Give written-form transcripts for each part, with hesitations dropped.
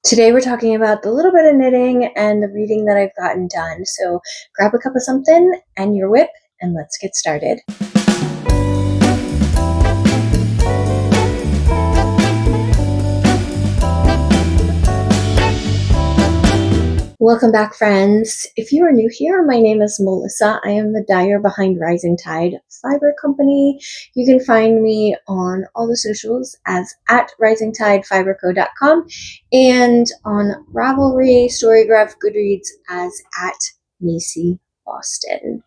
Today we're talking about the little bit of knitting and the reading that I've gotten done. So grab a cup of something and your whip and let's get started. Welcome back, friends. If you are new here, my name is Melissa. I am the dyer behind Rising Tide Fiber Company. You can find me on all the socials as at risingtidefiberco.com and on Ravelry, Storygraph, Goodreads as at Macy Boston.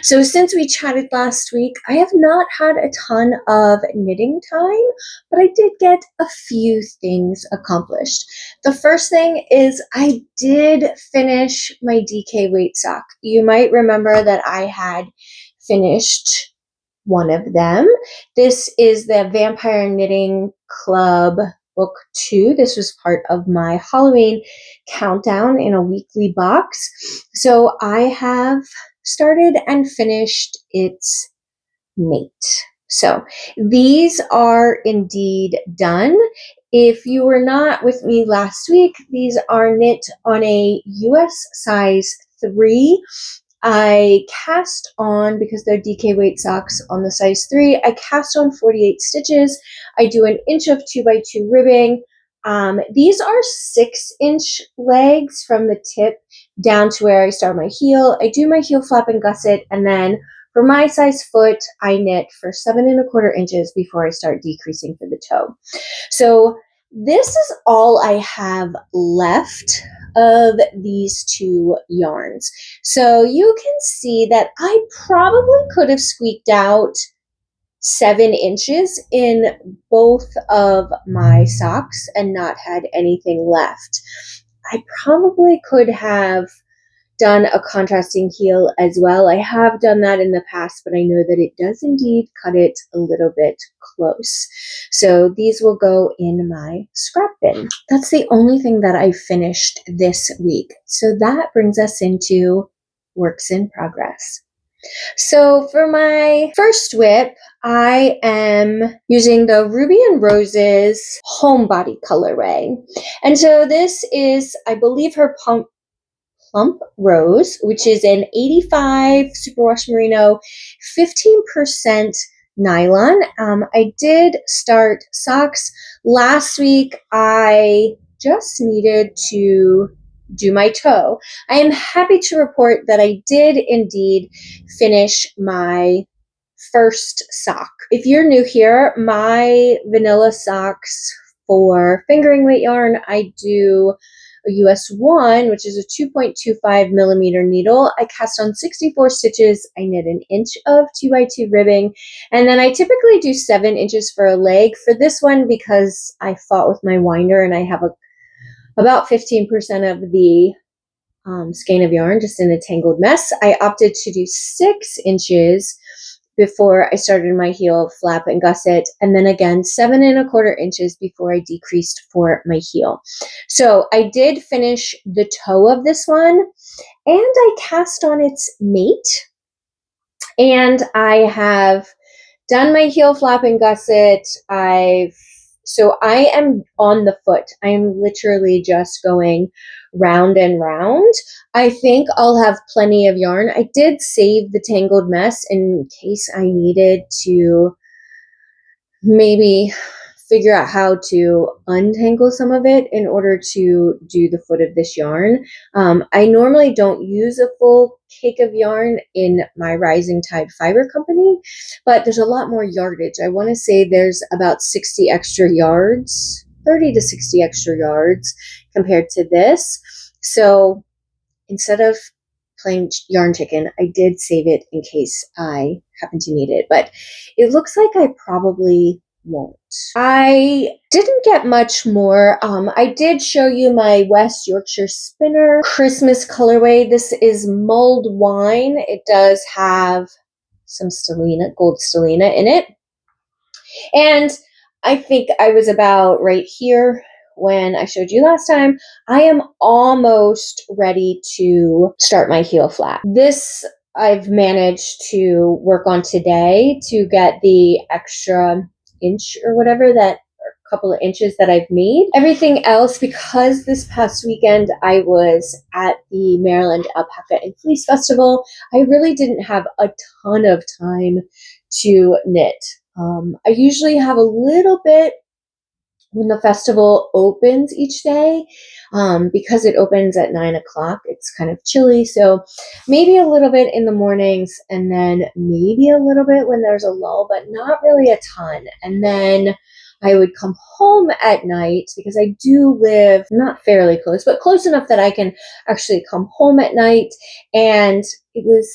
So since we chatted last week, I have not had a ton of knitting time, but I did get a few things accomplished. The first thing is I did finish my DK weight sock. You might remember that I had finished one of them. This is the Vampire Knitting Club Book 2. This was part of my Halloween countdown in a weekly box. So I have started and finished its mate. So these are indeed done. If you were not with me last week, these are knit on a US size 3. I cast on, because they're DK weight socks on the size 3, I cast on 48 stitches. I do an inch of 2x2 ribbing. These are 6-inch legs from the tip down to where I start my heel. I do my heel flap and gusset, and then for my size foot, I knit for 7¼ inches before I start decreasing for the toe. So this is all I have left of these two yarns. So you can see that I probably could have squeaked out 7 inches in both of my socks and not had anything left. I probably could have done a contrasting heel as well. I have done that in the past, but I know that it does indeed cut it a little bit close. So these will go in my scrap bin. That's the only thing that I finished this week. So that brings us into works in progress. So for my first whip, I am using the Ruby and Roses Homebody colorway. And so this is, I believe, her Plump Rose, which is an 85 superwash merino, 15% nylon. I did start socks last week. I just needed to do my toe. I am happy to report that I did indeed finish my first sock. If you're new here, my vanilla socks for fingering weight yarn, I do a US 1, which is a 2.25 millimeter needle. I cast on 64 stitches. I knit an inch of 2x2 ribbing, and then I typically do 7 inches for a leg. For this one, because I fought with my winder and I have about 15% of the skein of yarn just in a tangled mess, I opted to do 6 inches before I started my heel flap and gusset, and then again 7¼ inches before I decreased for my heel. So I did finish the toe of this one, and I cast on its mate, and I have done my heel flap and gusset. So I am on the foot. I am literally just going round and round. I think I'll have plenty of yarn. I did save the tangled mess in case I needed to maybe figure out how to untangle some of it in order to do the foot of this yarn. I normally don't use a full cake of yarn in my Rising Tide Fiber Company, but there's a lot more yardage. I want to say there's about 60 extra yards, 30 to 60 extra yards compared to this. So instead of playing yarn chicken, I did save it in case I happen to need it, but it looks like I probably won't. I didn't get much more. I did show you my West Yorkshire Spinner Christmas colorway. This is mulled wine. It does have some stellina, gold stellina in it. And I think I was about right here when I showed you last time. I am almost ready to start my heel flap. This I've managed to work on today to get the extra inch or whatever that couple of inches that I've made. Everything else, because this past weekend I was at the Maryland Alpaca and Fleece Festival, I really didn't have a ton of time to knit. I usually have a little bit when the festival opens each day, because it opens at 9 o'clock. It's kind of chilly, so maybe a little bit in the mornings, and then maybe a little bit when there's a lull, but not really a ton. And then I would come home at night because I do live not fairly close, but close enough that I can actually come home at night. And it was,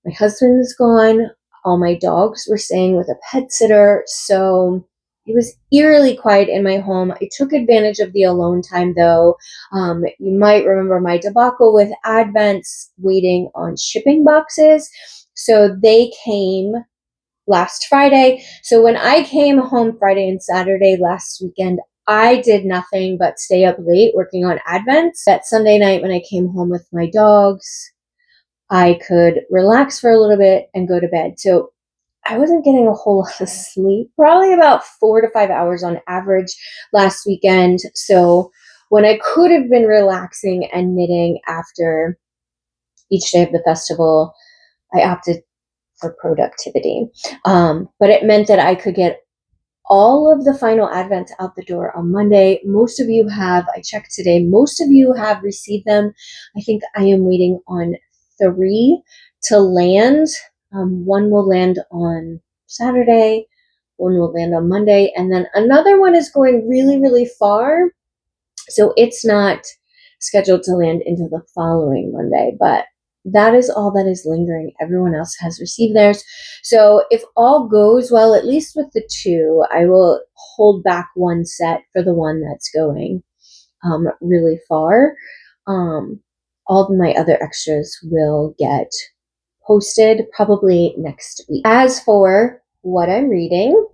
my husband's gone. All my dogs were staying with a pet sitter, so it was eerily quiet in my home. I took advantage of the alone time, though. You might remember my debacle with Advents waiting on shipping boxes. So they came last Friday. So when I came home Friday and Saturday last weekend, I did nothing but stay up late working on Advents. That Sunday night when I came home with my dogs, I could relax for a little bit and go to bed. So I wasn't getting a whole lot of sleep, probably about 4 to 5 hours on average last weekend. So when I could have been relaxing and knitting after each day of the festival, I opted for productivity. But it meant that I could get all of the final Advents out the door on Monday. Most of you have, I checked today, most of you have received them. I think I am waiting on 3 to land. One will land on Saturday, one will land on Monday, and then another one is going really, really far. So it's not scheduled to land into the following Monday, but that is all that is lingering. Everyone else has received theirs. So if all goes well, at least with the 2, I will hold back one set for the one that's going really far. All of my other extras will get posted probably next week. As for what I'm reading,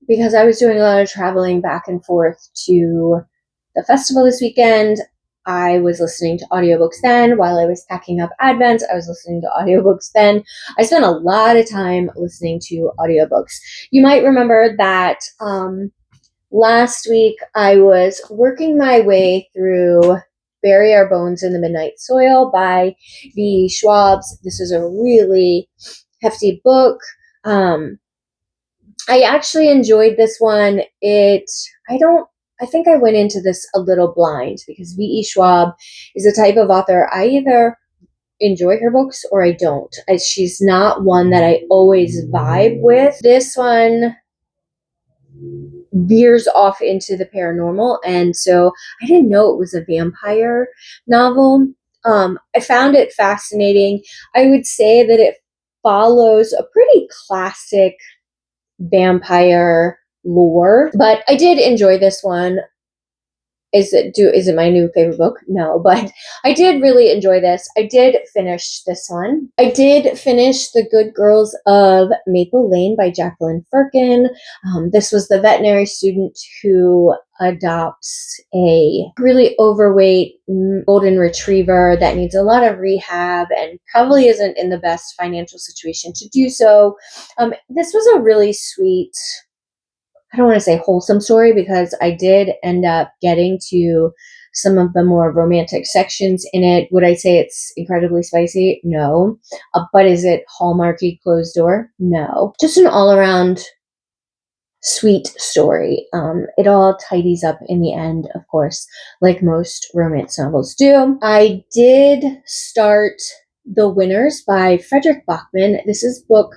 because I was doing a lot of traveling back and forth to the festival this weekend, I was listening to audiobooks then. While I was packing up Advent, I was listening to audiobooks then. I spent a lot of time listening to audiobooks. You might remember that last week I was working my way through Bury Our Bones in the Midnight Soil by the Schwabs. This is a really hefty book. I actually enjoyed this one. I think I went into this a little blind because V.E. Schwab is a type of author I either enjoy her books or I don't. She's not one that I always vibe with. This one veers off into the paranormal, and so I didn't know it was a vampire novel. I found it fascinating. I would say that it follows a pretty classic vampire lore, but I did enjoy this one. Is it my new favorite book? No, but I did really enjoy this. I did finish this one. I did finish The Good Girls of Maple Lane by Jacqueline Firkins. This was the veterinary student who adopts a really overweight golden retriever that needs a lot of rehab and probably isn't in the best financial situation to do so. This was a really sweet, I don't want to say wholesome story, because I did end up getting to some of the more romantic sections in it. Would I say it's incredibly spicy? No. But is it Hallmarky closed door? No. Just an all-around sweet story. It all tidies up in the end, of course, like most romance novels do. I did start The Winners by Fredrik Backman. This is book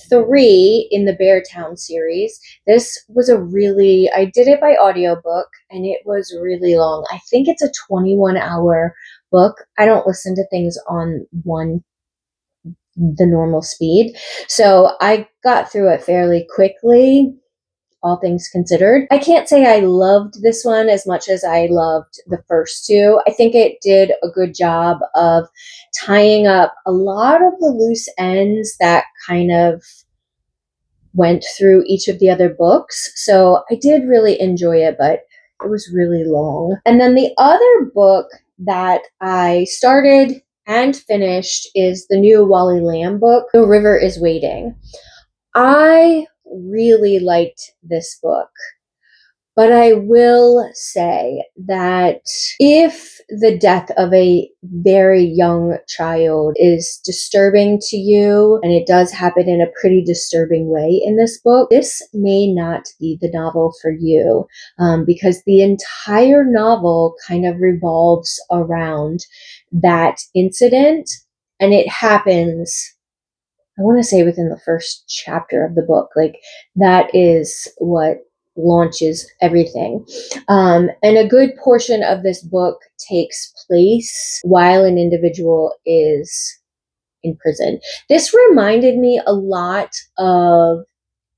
3 in the Beartown series. This was I did it by audiobook, and it was really long. I think it's a 21-hour book. I don't listen to things on the normal speed, so I got through it fairly quickly, all things considered. I can't say I loved this one as much as I loved the first 2. I think it did a good job of tying up a lot of the loose ends that kind of went through each of the other books. So I did really enjoy it, but it was really long. And then the other book that I started and finished is the new Wally Lamb book, The River is Waiting. I really liked this book. But I will say that if the death of a very young child is disturbing to you, and it does happen in a pretty disturbing way in this book, this may not be the novel for you, because the entire novel kind of revolves around that incident, and it happens, I want to say, within the first chapter of the book. Like, that is what launches everything. And a good portion of this book takes place while an individual is in prison. This reminded me a lot of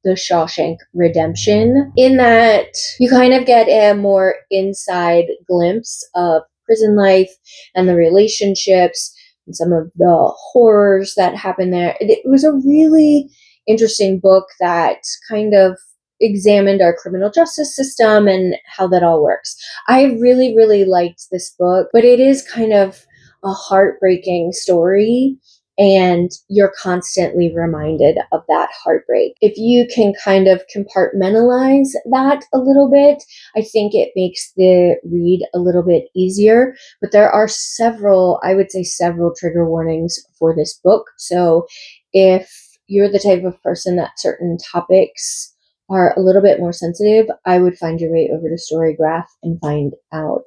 the Shawshank Redemption, in that you kind of get a more inside glimpse of prison life and the relationships and some of the horrors that happen there. It was a really interesting book that kind of examined our criminal justice system and how that all works. I really, really liked this book, but it is kind of a heartbreaking story, and you're constantly reminded of that heartbreak. If you can kind of compartmentalize that a little bit, I think it makes the read a little bit easier. But there are several, I would say several trigger warnings for this book. So if you're the type of person that certain topics are a little bit more sensitive, I would find your way over to Storygraph and find out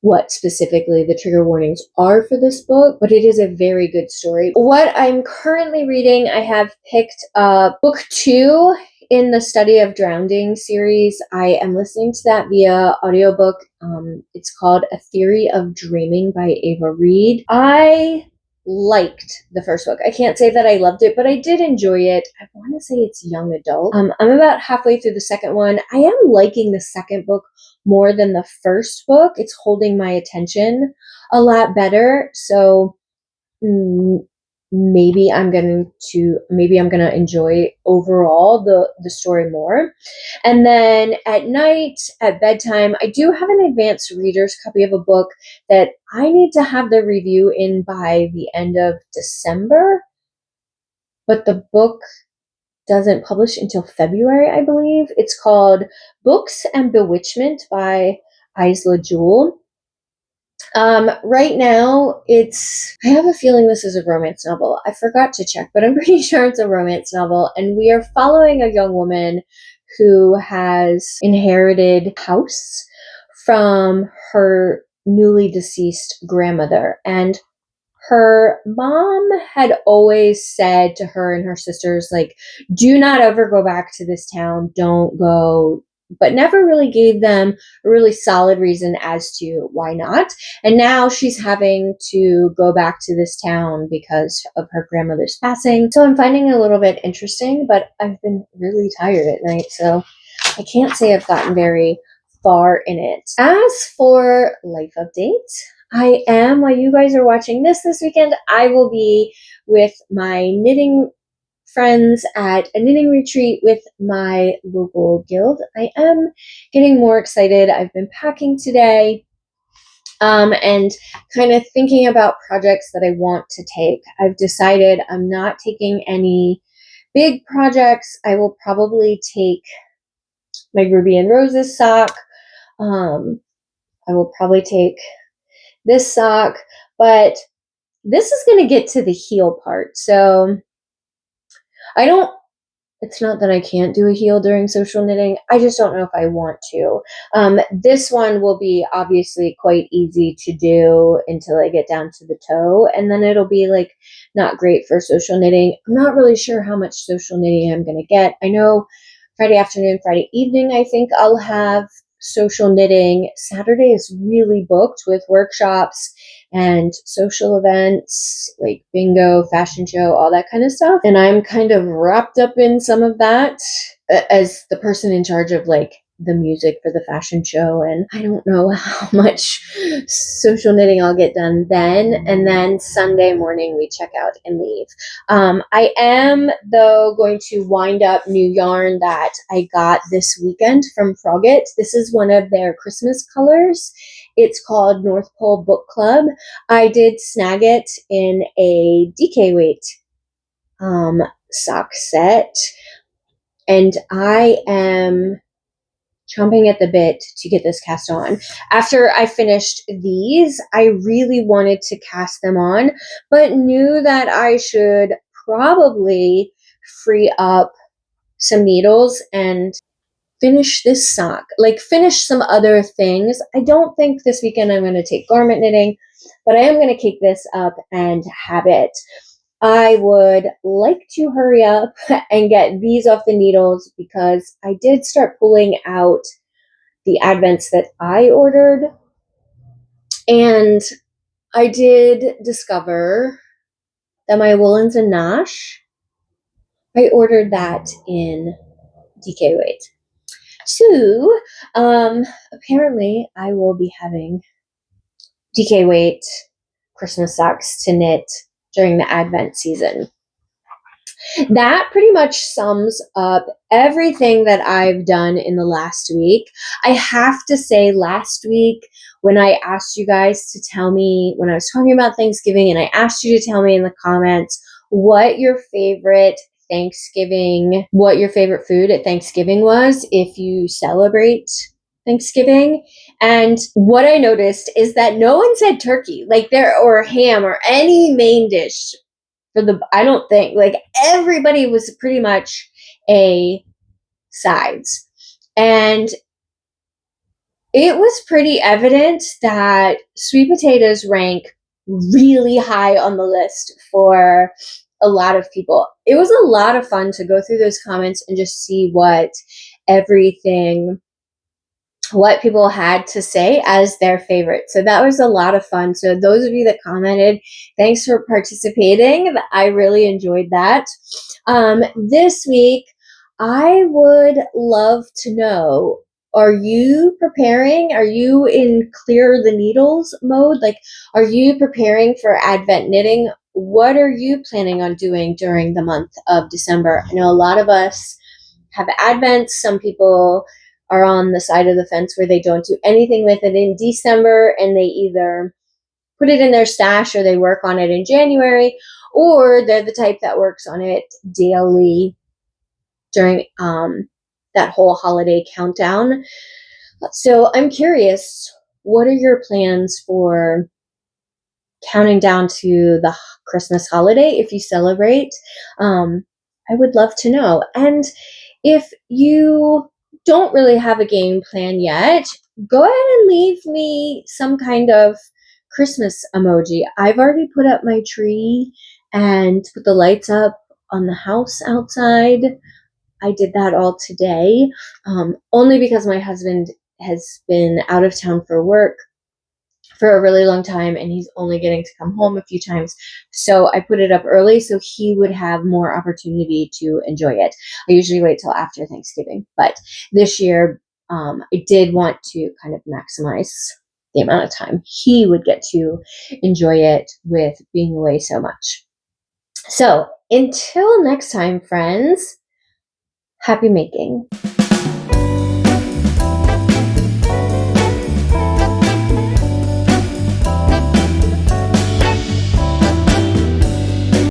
what specifically the trigger warnings are for this book, but it is a very good story. What I'm currently reading, I have picked up book 2 in the Study of Drowning series. I am listening to that via audiobook. It's called A Theory of Dreaming by Ava Reid. I liked the first book. I can't say that I loved it, but I did enjoy it. I want to say it's young adult. I'm about halfway through the second one. I am liking the second book more than the first book. It's holding my attention a lot better. So maybe I'm gonna enjoy overall the story more. And then at night, at bedtime, I do have an advanced reader's copy of a book that I need to have the review in by the end of December, but the book doesn't publish until February, I believe. It's called Books and Bewitchment by Isla Jewell. Right now, I have a feeling this is a romance novel. I forgot to check, but I'm pretty sure it's a romance novel. And we are following a young woman who has inherited a house from her newly deceased grandmother. And her mom had always said to her and her sisters, like, do not ever go back to this town. Don't go, but never really gave them a really solid reason as to why not. And now she's having to go back to this town because of her grandmother's passing. So I'm finding it a little bit interesting, but I've been really tired at night, so I can't say I've gotten very far in it. As for life updates, I am, while you guys are watching this weekend, I will be with my knitting friends at a knitting retreat with my local guild. I am getting more excited. I've been packing today, and kind of thinking about projects that I want to take. I've decided I'm not taking any big projects. I will probably take my Ruby and Roses sock. I will probably take this sock, but this is going to get to the heel part. So it's not that I can't do a heel during social knitting. I just don't know if I want to. This one will be obviously quite easy to do until I get down to the toe, and then it'll be like not great for social knitting. I'm not really sure how much social knitting I'm going to get. I know Friday afternoon, Friday evening, I think I'll have social knitting. Saturday is really booked with workshops and social events like bingo, fashion show, all that kind of stuff. And I'm kind of wrapped up in some of that as the person in charge of like the music for the fashion show. And I don't know how much social knitting I'll get done then. And then Sunday morning we check out and leave. I am, though, going to wind up new yarn that I got this weekend from Frogget. This is one of their Christmas colors. It's called North Pole Book Club. I did snag it in a DK weight sock set. and I am chomping at the bit to get this cast on. After I finished these, I really wanted to cast them on, but knew that I should probably free up some needles and finish this sock, like finish some other things. I don't think this weekend I'm going to take garment knitting, but I am going to kick this up and have it. I would like to hurry up and get these off the needles because I did start pulling out the advents that I ordered, and I did discover that my woolens and nash, I ordered that in DK weight. So, apparently I will be having DK weight Christmas socks to knit during the Advent season. That pretty much sums up everything that I've done in the last week. I have to say, last week, when I asked you guys to tell me, when I was talking about Thanksgiving, and I asked you to tell me in the comments what your favorite food at Thanksgiving was, if you celebrate Thanksgiving. And what I noticed is that no one said turkey, or ham or any main dish I don't think, everybody was pretty much a sides. And it was pretty evident that sweet potatoes rank really high on the list for a lot of people. It was a lot of fun to go through those comments and just see what people had to say as their favorite. So that was a lot of fun. So those of you that commented, thanks for participating. I really enjoyed that. This week, I would love to know, are you preparing? Are you in clear the needles mode? Are you preparing for Advent knitting? What are you planning on doing during the month of December? I know a lot of us have Advents. Some people are on the side of the fence where they don't do anything with it in December, and they either put it in their stash or they work on it in January, or they're the type that works on it daily during that whole holiday countdown. So I'm curious, what are your plans for counting down to the Christmas holiday if you celebrate? I would love to know. And if you don't really have a game plan yet, go ahead and leave me some kind of Christmas emoji. I've already put up my tree and put the lights up on the house outside. I did that all today, only because my husband has been out of town for work for a really long time, and he's only getting to come home a few times. So I put it up early so he would have more opportunity to enjoy it. I usually wait till after Thanksgiving, but this year I did want to kind of maximize the amount of time he would get to enjoy it with being away so much. So until next time, friends, happy making.